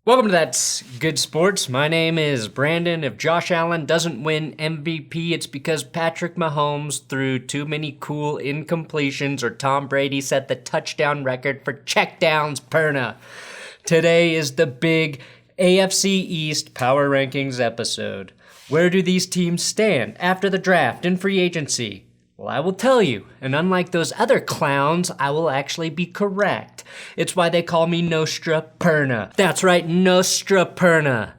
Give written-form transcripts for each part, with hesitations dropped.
Welcome to That's Good Sports. My name is Brandon. If Josh Allen doesn't win MVP, it's because Patrick Mahomes threw too many cool incompletions or Tom Brady set the touchdown record for checkdowns perna. Today is the big AFC East Power Rankings episode. Where do these teams stand after the draft and free agency? Well, I will tell you, and unlike those other clowns, I will actually be correct. It's why they call me Nostra Perna. That's right, Nostra Perna.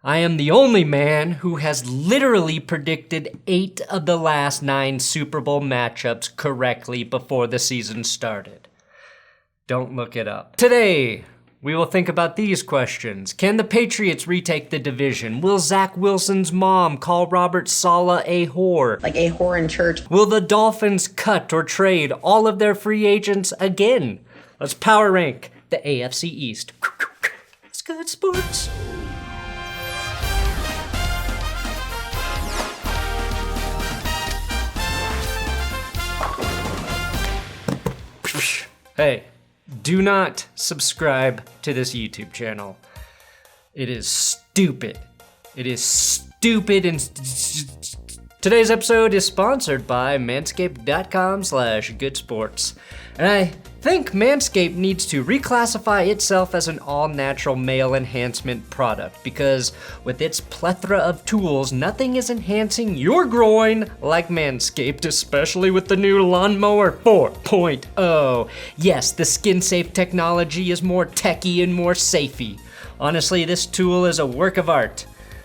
I am the only man who has literally predicted 8 of the last 9 Super Bowl matchups correctly before the season started. Don't look it up. Today, we will think about these questions. Can the Patriots retake the division? Will Zach Wilson's mom call Robert Saleh a whore? Like a whore in church. Will the Dolphins cut or trade all of their free agents again? Let's power rank the AFC East. It's good sports. Hey. Do not subscribe to this YouTube channel. It is stupid. It is stupid and today's episode is sponsored by manscaped.com/goodsports. And I think Manscaped needs to reclassify itself as an all-natural male enhancement product because with its plethora of tools, nothing is enhancing your groin like Manscaped, especially with the new Lawnmower 4.0. Yes, the skin-safe technology is more techy and more safety. Honestly, this tool is a work of art,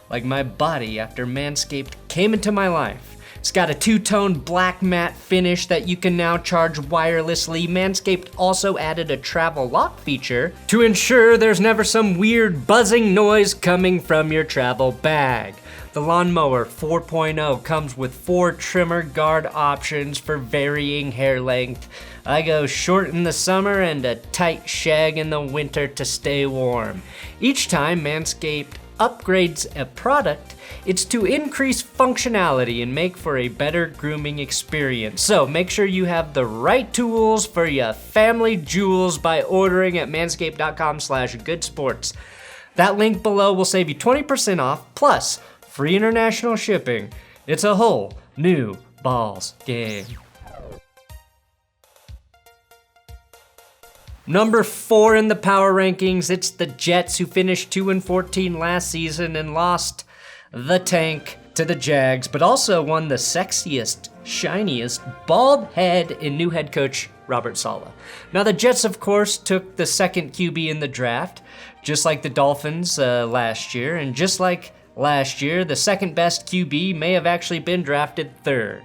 like my body after Manscaped came into my life. It's got a 2-tone black matte finish that you can now charge wirelessly. Manscaped also added a travel lock feature to ensure there's never some weird buzzing noise coming from your travel bag. The Lawnmower 4.0 comes with 4 trimmer guard options for varying hair length. I go short in the summer and a tight shag in the winter to stay warm. Each time Manscaped upgrades a product, it's to increase functionality and make for a better grooming experience. So make sure you have the right tools for your family jewels by ordering at manscaped.com/goodsports. That link below will save you 20% off plus free international shipping. It's a whole new balls game. Number 4 in the power rankings, it's the Jets, who finished 2-14 last season and lost the tank to the Jags, but also won the sexiest, shiniest, bald head in new head coach Robert Saleh. Now the Jets, of course, took the second QB in the draft, just like the Dolphins last year, and just like last year, the second best QB may have actually been drafted third.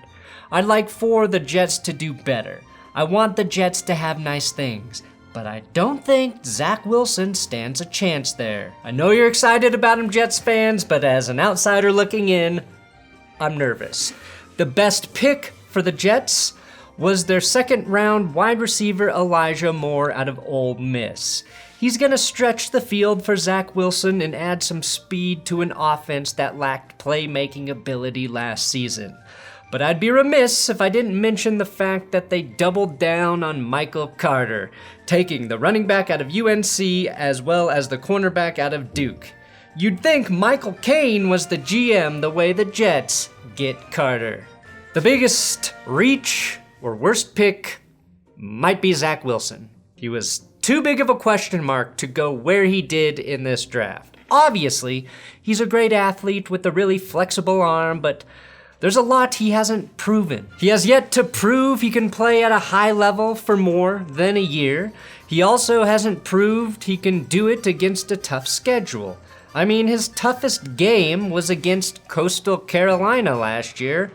I'd like for the Jets to do better. I want the Jets to have nice things. But I don't think Zach Wilson stands a chance there. I know you're excited about him, Jets fans, but as an outsider looking in, I'm nervous. The best pick for the Jets was their second-round wide receiver Elijah Moore out of Ole Miss. He's gonna stretch the field for Zach Wilson and add some speed to an offense that lacked playmaking ability last season. But I'd be remiss if I didn't mention the fact that they doubled down on Michael Carter, taking the running back out of UNC as well as the cornerback out of Duke. You'd think Michael Caine was the GM the way the Jets get Carter. The biggest reach or worst pick might be Zach Wilson. He was too big of a question mark to go where he did in this draft. Obviously, he's a great athlete with a really flexible arm, but there's a lot he hasn't proven. He has yet to prove he can play at a high level for more than a year. He also hasn't proved he can do it against a tough schedule. I mean, his toughest game was against Coastal Carolina last year,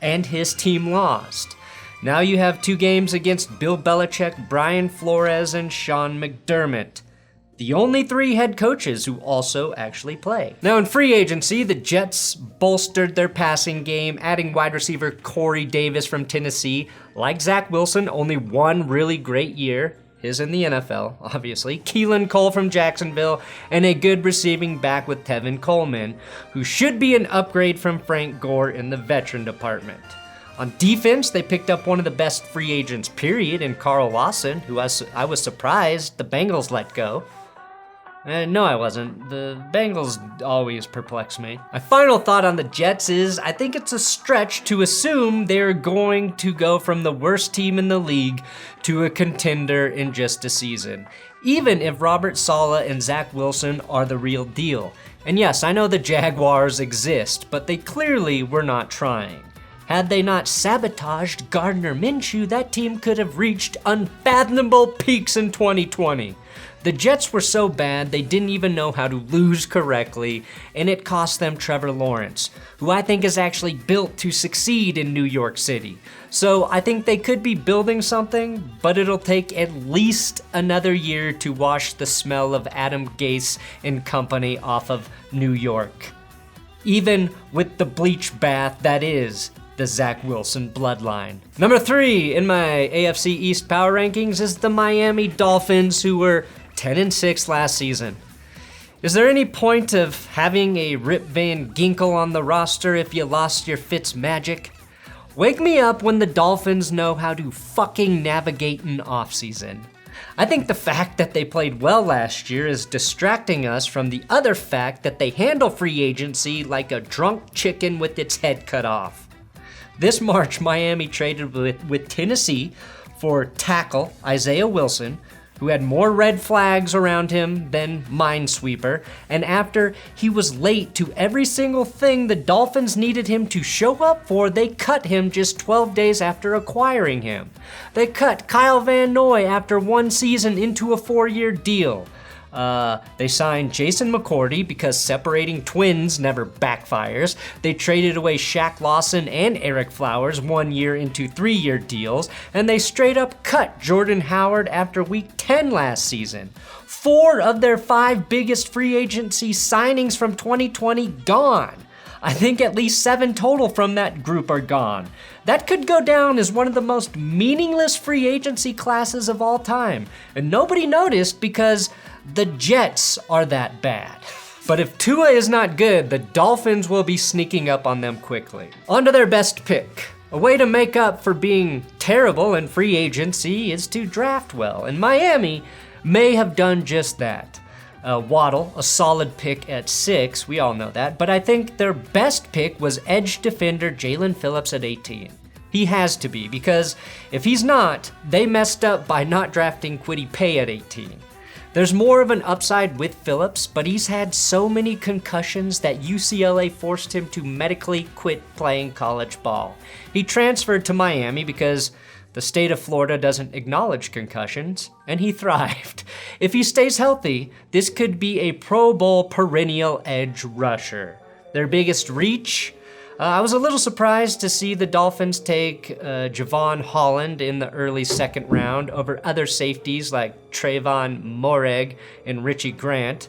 and his team lost. Now you have 2 games against Bill Belichick, Brian Flores, and Sean McDermott. The only 3 head coaches who also actually play. Now in free agency, the Jets bolstered their passing game, adding wide receiver Corey Davis from Tennessee. Like Zach Wilson, only one really great year, his in the NFL, obviously. Keelan Cole from Jacksonville, and a good receiving back with Tevin Coleman, who should be an upgrade from Frank Gore in the veteran department. On defense, they picked up one of the best free agents, period, in Carl Lawson, who I was surprised the Bengals let go. No, I wasn't. The Bengals always perplex me. My final thought on the Jets is I think it's a stretch to assume they're going to go from the worst team in the league to a contender in just a season, even if Robert Saleh and Zach Wilson are the real deal. And yes, I know the Jaguars exist, but they clearly were not trying. Had they not sabotaged Gardner Minshew, that team could have reached unfathomable peaks in 2020. The Jets were so bad they didn't even know how to lose correctly, and it cost them Trevor Lawrence, who I think is actually built to succeed in New York City. So I think they could be building something, but it'll take at least another year to wash the smell of Adam Gase and company off of New York. Even with the bleach bath that is the Zach Wilson bloodline. Number 3 in my AFC East power rankings is the Miami Dolphins, who were 10-6 last season. Is there any point of having a Rip Van Ginkel on the roster if you lost your Fitz magic? Wake me up when the Dolphins know how to fucking navigate an offseason. I think the fact that they played well last year is distracting us from the other fact that they handle free agency like a drunk chicken with its head cut off. This March, Miami traded with Tennessee for tackle Isaiah Wilson, who had more red flags around him than Minesweeper, and after he was late to every single thing the Dolphins needed him to show up for, they cut him just 12 days after acquiring him. They cut Kyle Van Noy after 1 season into a 4-year deal. They signed Jason McCourty because separating twins never backfires. They traded away Shaq Lawson and Eric Flowers 1 year into 3-year deals, and they straight up cut Jordan Howard after week 10 last season. 4 of their 5 biggest free agency signings from 2020 gone. I think at least 7 total from that group are gone. That could go down as one of the most meaningless free agency classes of all time, and nobody noticed because the Jets are that bad. But if Tua is not good, the Dolphins will be sneaking up on them quickly. On to their best pick. A way to make up for being terrible in free agency is to draft well, and Miami may have done just that. Waddle, a solid pick at 6, we all know that, but I think their best pick was edge defender Jaylen Phillips at 18. He has to be, because if he's not, they messed up by not drafting Kwity Paye at 18. There's more of an upside with Phillips, but he's had so many concussions that UCLA forced him to medically quit playing college ball. He transferred to Miami because the state of Florida doesn't acknowledge concussions, and he thrived. If he stays healthy, this could be a Pro Bowl perennial edge rusher. Their biggest reach? I was a little surprised to see the Dolphins take Javon Holland in the early 2nd round over other safeties like Trayvon Moreg and Richie Grant.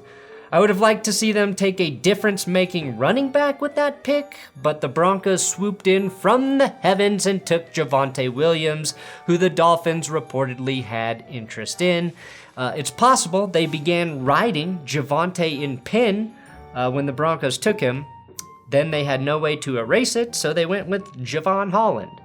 I would have liked to see them take a difference-making running back with that pick, but the Broncos swooped in from the heavens and took Javonte Williams, who the Dolphins reportedly had interest in. It's possible they began riding Javonte in pin when the Broncos took him. Then they had no way to erase it, so they went with Javon Holland.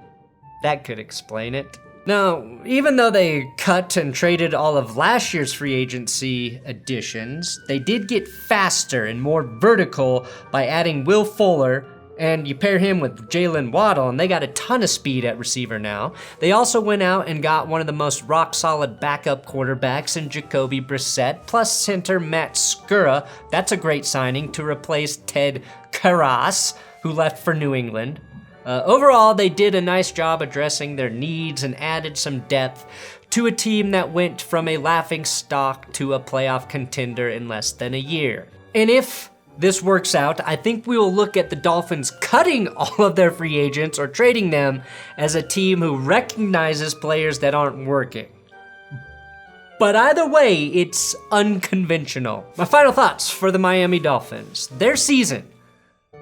That could explain it. Now, even though they cut and traded all of last year's free agency additions, they did get faster and more vertical by adding Will Fuller, and you pair him with Jaylen Waddle, and they got a ton of speed at receiver now. They also went out and got one of the most rock-solid backup quarterbacks in Jacoby Brissett, plus center Matt Skura. That's a great signing to replace Ted Karras, who left for New England. Overall, they did a nice job addressing their needs and added some depth to a team that went from a laughingstock to a playoff contender in less than a year. And if this works out, I think we will look at the Dolphins cutting all of their free agents or trading them as a team who recognizes players that aren't working. But either way, it's unconventional. My final thoughts for the Miami Dolphins. Their season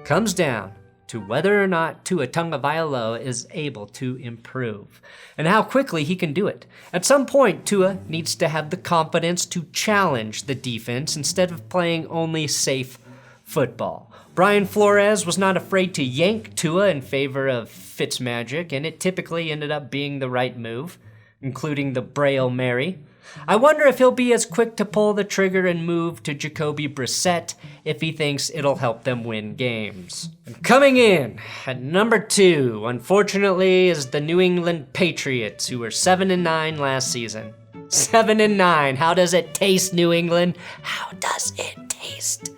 comes down to whether or not Tua Tagovailoa is able to improve, and how quickly he can do it. At some point, Tua needs to have the confidence to challenge the defense instead of playing only safe football. Brian Flores was not afraid to yank Tua in favor of Fitzmagic, and it typically ended up being the right move, including the Braille Mary. I wonder if he'll be as quick to pull the trigger and move to Jacoby Brissett if he thinks it'll help them win games. And coming in at number 2, unfortunately, is the New England Patriots, who were 7-9 last season. 7-9, how does it taste, New England? How does it taste?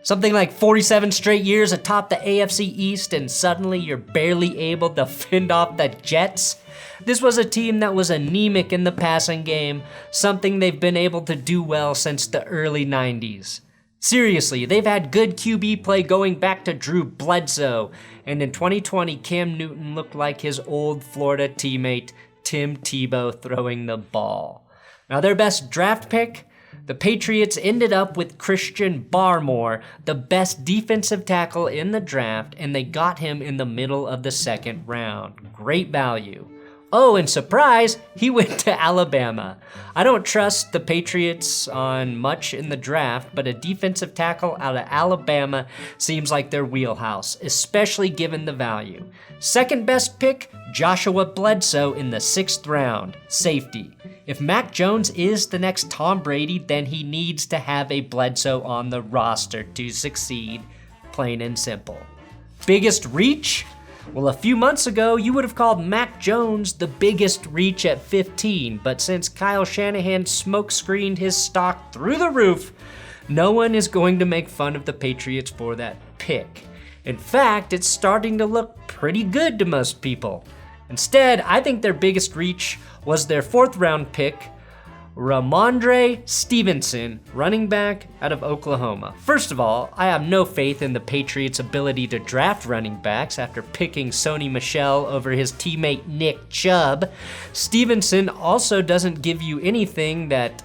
Something like 47 straight years atop the AFC East, and suddenly you're barely able to fend off the Jets? This was a team that was anemic in the passing game, something they've been able to do well since the early 90s. Seriously, they've had good QB play going back to Drew Bledsoe, and in 2020, Cam Newton looked like his old Florida teammate, Tim Tebow, throwing the ball. Now, their best draft pick? The Patriots ended up with Christian Barmore, the best defensive tackle in the draft, and they got him in the middle of the second round. Great value. Oh, and surprise, he went to Alabama. I don't trust the Patriots on much in the draft, but a defensive tackle out of Alabama seems like their wheelhouse, especially given the value. Second best pick, Joshua Bledsoe in the 6th round, safety. If Mac Jones is the next Tom Brady, then he needs to have a Bledsoe on the roster to succeed, plain and simple. Biggest reach? Well, a few months ago, you would have called Mac Jones the biggest reach at 15, but since Kyle Shanahan smokescreened his stock through the roof, no one is going to make fun of the Patriots for that pick. In fact, it's starting to look pretty good to most people. Instead, I think their biggest reach was their 4th round pick, Ramondre Stevenson, running back out of Oklahoma. First of all, I have no faith in the Patriots' ability to draft running backs after picking Sony Michel over his teammate Nick Chubb. Stevenson also doesn't give you anything that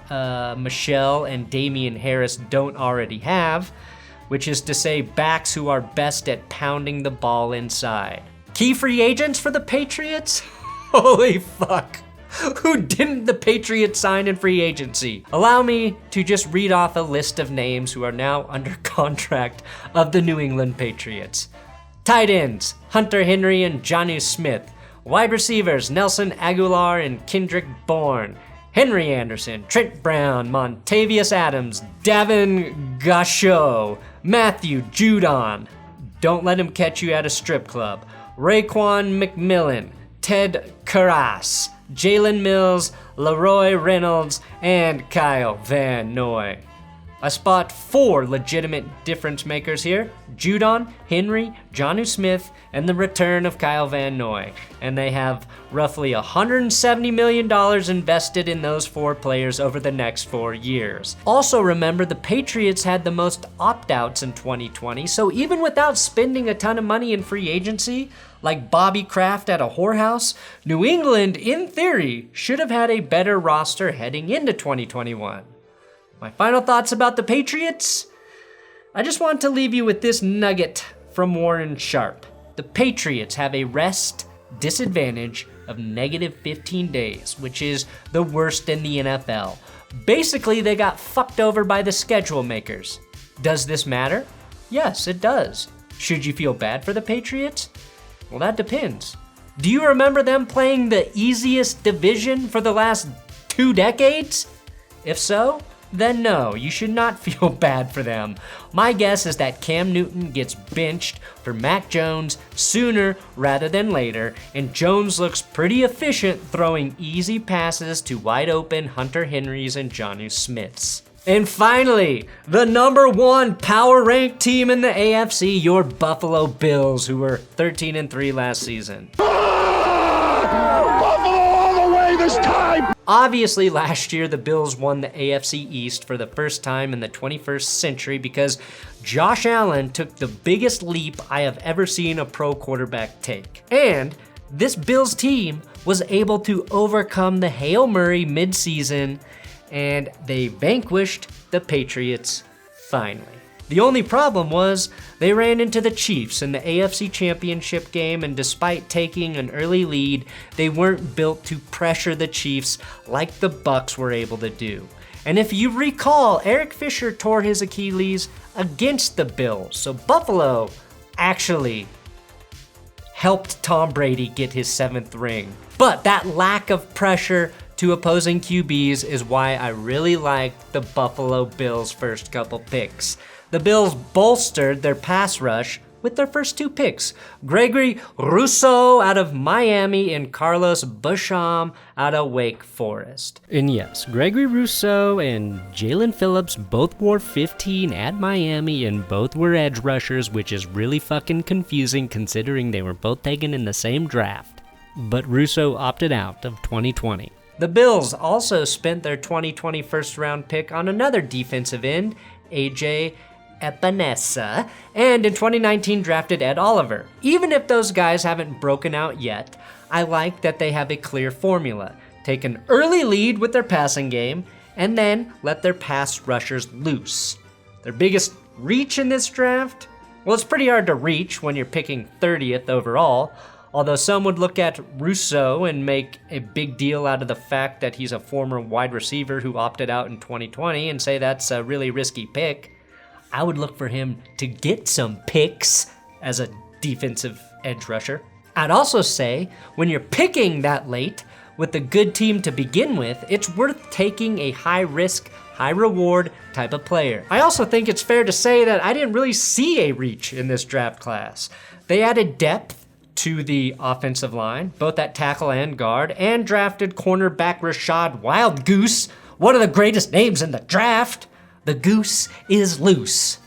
Michel and Damian Harris don't already have, which is to say backs who are best at pounding the ball inside. Key free agents for the Patriots? Holy fuck. Who didn't the Patriots sign in free agency? Allow me to just read off a list of names who are now under contract of the New England Patriots. Tight ends, Hunter Henry and Jonnu Smith. Wide receivers, Nelson Aguilar and Kendrick Bourne. Henry Anderson, Trent Brown, Montavious Adams, Davin Gaucho, Matthew Judon. Don't let him catch you at a strip club. Raekwon McMillan, Ted Karras, Jalen Mills, Leroy Reynolds, and Kyle Van Noy. I spot 4 legitimate difference makers here: Judon, Henry, Jonnu Smith, and the return of Kyle Van Noy. And they have roughly $170 million invested in those 4 players over the next 4 years. Also remember, the Patriots had the most opt-outs in 2020, so even without spending a ton of money in free agency, like Bobby Kraft at a whorehouse, New England, in theory, should have had a better roster heading into 2021. My final thoughts about the Patriots? I just want to leave you with this nugget from Warren Sharp. The Patriots have a rest disadvantage of -15 days, which is the worst in the NFL. Basically, they got fucked over by the schedule makers. Does this matter? Yes, it does. Should you feel bad for the Patriots? Well, that depends. Do you remember them playing the easiest division for the last 2 decades? If so, then no, you should not feel bad for them. My guess is that Cam Newton gets benched for Mac Jones sooner rather than later, and Jones looks pretty efficient throwing easy passes to wide open Hunter Henrys and Jonnu Smiths. And finally, the number 1 power ranked team in the AFC, your Buffalo Bills, who were 13-3 last season. Buffalo all the way this time! Obviously, last year, the Bills won the AFC East for the first time in the 21st century because Josh Allen took the biggest leap I have ever seen a pro quarterback take. And this Bills team was able to overcome the Hail Murray midseason, and they vanquished the Patriots finally. The only problem was they ran into the Chiefs in the AFC Championship game, and despite taking an early lead, they weren't built to pressure the Chiefs like the Bucs were able to do. And if you recall, Eric Fisher tore his Achilles against the Bills, so Buffalo actually helped Tom Brady get his 7th ring. But that lack of pressure to opposing QBs is why I really liked the Buffalo Bills' first couple picks. The Bills bolstered their pass rush with their first 2 picks. Gregory Rousseau out of Miami and Carlos Basham out of Wake Forest. And yes, Gregory Rousseau and Jaylen Phillips both wore 15 at Miami and both were edge rushers, which is really fucking confusing considering they were both taken in the same draft. But Rousseau opted out of 2020. The Bills also spent their 2020 first round pick on another defensive end, AJ Epinesa, and in 2019 drafted Ed Oliver. Even if those guys haven't broken out yet, I like that they have a clear formula. Take an early lead with their passing game, and then let their pass rushers loose. Their biggest reach in this draft? Well, it's pretty hard to reach when you're picking 30th overall, although some would look at Rousseau and make a big deal out of the fact that he's a former wide receiver who opted out in 2020 and say that's a really risky pick. I would look for him to get some picks as a defensive edge rusher. I'd also say, when you're picking that late with a good team to begin with, it's worth taking a high-risk, high-reward type of player. I also think it's fair to say that I didn't really see a reach in this draft class. They added depth to the offensive line, both at tackle and guard, and drafted cornerback Rashad Wild Goose, one of the greatest names in the draft. The goose is loose.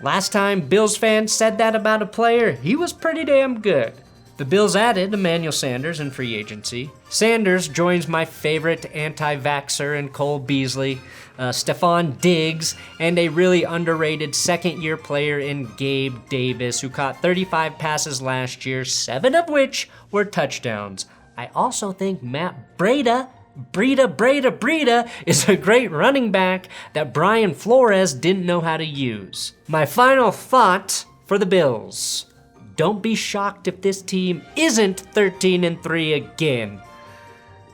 Last time Bills fans said that about a player, he was pretty damn good. The Bills added Emmanuel Sanders in free agency. Sanders joins my favorite anti-vaxxer in Cole Beasley, Stephon Diggs, and a really underrated second-year player in Gabe Davis, who caught 35 passes last year, 7 of which were touchdowns. I also think Matt Breida is a great running back that Brian Flores didn't know how to use. My final thought for the Bills. Don't be shocked if this team isn't 13-3 again.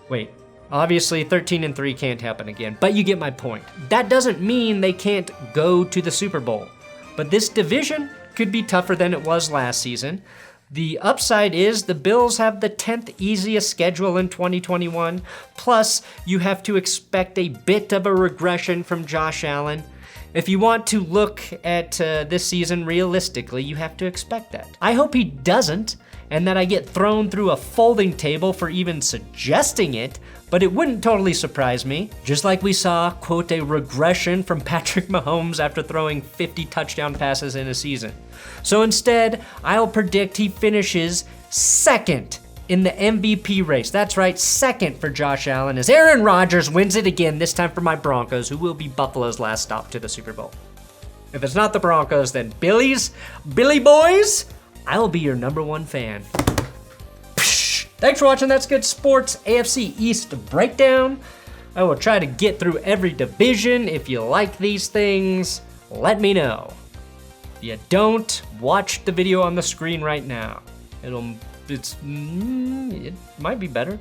Wait, obviously 13-3 can't happen again, but you get my point. That doesn't mean they can't go to the Super Bowl, but this division could be tougher than it was last season. The upside is the Bills have the 10th easiest schedule in 2021, plus you have to expect a bit of a regression from Josh Allen. If you want to look at this season realistically, you have to expect that. I hope he doesn't, and that I get thrown through a folding table for even suggesting it, but it wouldn't totally surprise me. Just like we saw, quote, a regression from Patrick Mahomes after throwing 50 touchdown passes in a season. So instead, I'll predict he finishes second in the MVP race. That's right, second for Josh Allen, as Aaron Rodgers wins it again, this time for my Broncos, who will be Buffalo's last stop to the Super Bowl. If it's not the Broncos, then Billy Boys, I will be your #1 fan. Thanks for watching That's Good Sports AFC East breakdown. I will try to get through every division. If you like these things, let me know. If you don't, watch the video on the screen right now. It might be better.